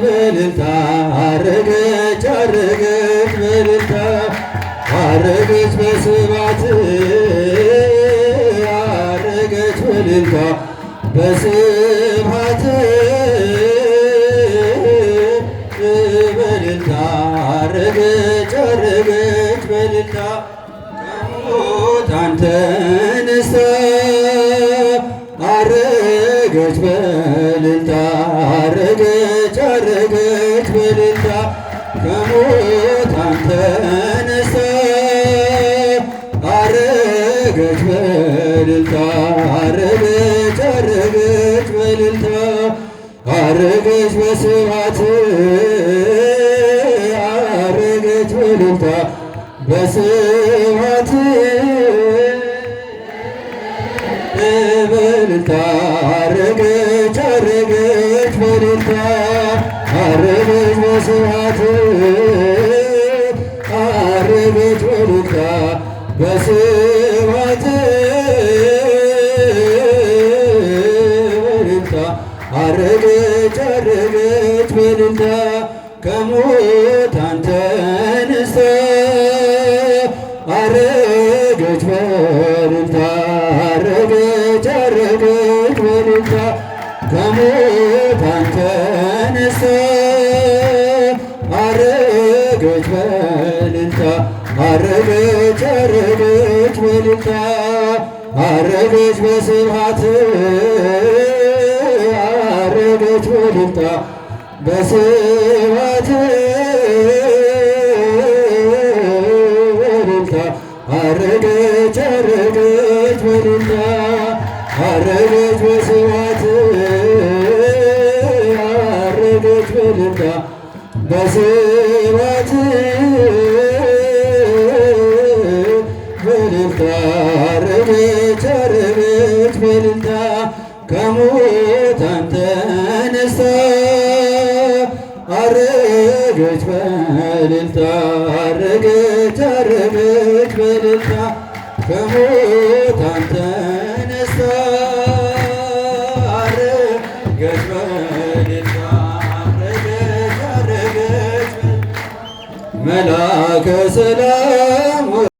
በእልልታ አረገች አረገች በእልልታ አረገች በስብሐት አረገች በእልልታ በስብሐት በእልልታ አረገች አረገች በእልልታ ከሙታን ተነስታ አረገች በእልልታ አረገች አረገች በእልልታ ከሙታን ተነስታ አረገች በእልልታ አረገች አረገች በእልልታ አረገች በስብሐት አረገች በእልልታ በስብሐት በእልልታ አረገች አረገች በእልልታ አረገች በስብሐት አረገች በእልልታ በስብሐት በእልልታ አረገች አረገች በእልልታ ከሙታን ተነስታ አረገች በእልልታ አረገች አረገች በእልልታ ከሙታን ተነስታ አረገች በእልልታ አረገች አረገች በእልልታ አረገች በስብሐት አረገች በእልልታ በስብሐት በእልልታ አረገች አረገች በእልልታ አረገች በስብሐት አረገች በእልልታ በስብሐት በእልልታ አረገች አረገች በእልልታ ከሙታን ተነስታ አረገች በእልልታ አረገች አረገች በእልልታ ከሙታን ተነስታ አረገች በእልልታ አረገች አረገች መልአከ ሰላም